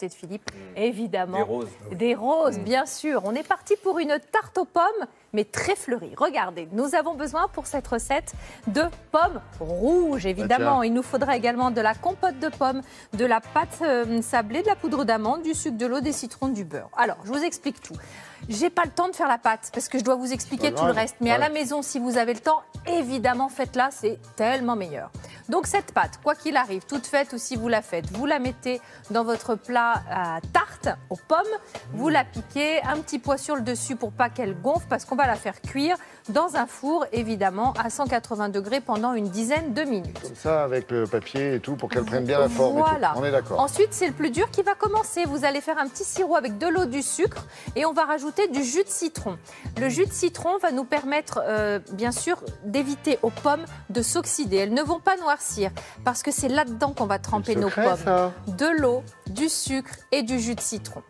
de Philippe, évidemment. Des roses. Des roses, bien sûr. On est parti pour une tarte aux pommes, mais très fleurie. Regardez, nous avons besoin pour cette recette de pommes rouges, évidemment. Il nous faudra également de la compote de pommes, de la pâte sablée, de la poudre d'amande, du sucre, de l'eau, des citrons, du beurre. Alors, je vous explique tout. J'ai pas le temps de faire la pâte parce que je dois vous expliquer tout le reste. Mais à la maison, si vous avez le temps, évidemment, faites-la, c'est tellement meilleur. Donc cette pâte, quoi qu'il arrive, toute faite ou si vous la faites, vous la mettez dans votre plat à tarte aux pommes, vous la piquez, un petit pois sur le dessus pour pas qu'elle gonfle parce qu'on va la faire cuire dans un four, évidemment, à 180 degrés pendant une dizaine de minutes. Comme ça, avec le papier et tout, pour qu'elle prenne bien la forme. Voilà. On est d'accord. Ensuite, c'est le plus dur qui va commencer. Vous allez faire un petit sirop avec de l'eau, du sucre et on va rajouter du jus de citron. Le jus de citron va nous permettre, bien sûr, d'éviter aux pommes de s'oxyder. Elles ne vont pas noircir parce que c'est là-dedans qu'on va tremper nos pommes. Ça. De l'eau, du sucre et du jus de citron.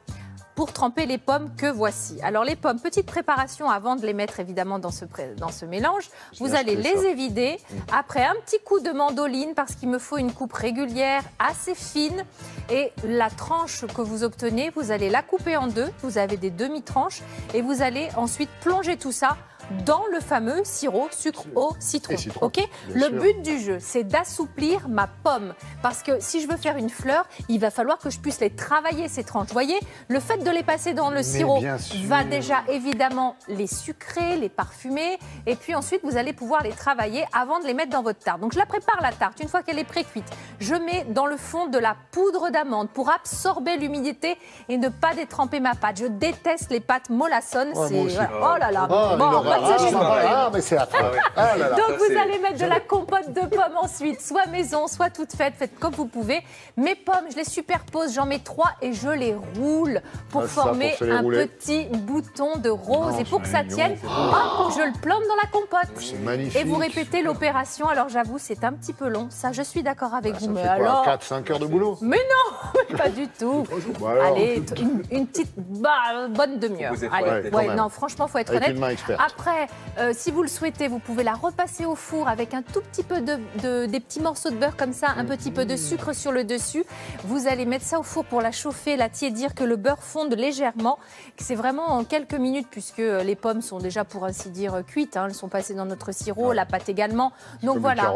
Pour tremper les pommes que voici. Alors les pommes, petite préparation avant de les mettre évidemment dans ce mélange. Vous allez les évider. Après un petit coup de mandoline parce qu'il me faut une coupe régulière assez fine. Et la tranche que vous obtenez, vous allez la couper en deux. Vous avez des demi-tranches et vous allez ensuite plonger tout ça dans le fameux sirop sucre au citron. Ok. Le but du jeu, c'est d'assouplir ma pomme. Parce que si je veux faire une fleur, il va falloir que je puisse les travailler, ces tranches. Vous voyez, le fait de les passer dans le sirop va déjà évidemment les sucrer, les parfumer. Et puis ensuite, vous allez pouvoir les travailler avant de les mettre dans votre tarte. Donc je la prépare, la tarte. Une fois qu'elle est pré-cuite, je mets dans le fond de la poudre d'amande pour absorber l'humidité et ne pas détremper ma pâte. Je déteste les pâtes mollassonnes. Oh là là. Mais c'est affreux. Donc vous allez mettre de la compote de pommes ensuite, soit maison, soit toute faite, faites comme vous pouvez. Mes pommes, je les superpose, j'en mets 3 et je les roule pour former un petit bouton de rose. Et pour que ça tienne, hop, je le plombe dans la compote. C'est magnifique. Et vous répétez l'opération. Alors j'avoue, c'est un petit peu long, ça je suis d'accord avec vous. Mais alors 4-5 heures de boulot? Mais non, pas du tout. Allez, une petite bonne demi-heure. Non, franchement, il faut être honnête. Après, si vous le souhaitez, vous pouvez la repasser au four avec un tout petit peu des petits morceaux de beurre comme ça, un petit peu de sucre sur le dessus. Vous allez mettre ça au four pour la chauffer, la tiédir, que le beurre fonde légèrement. C'est vraiment en quelques minutes puisque les pommes sont déjà, pour ainsi dire, cuites. Elles sont passées dans notre sirop, la pâte également. Donc voilà.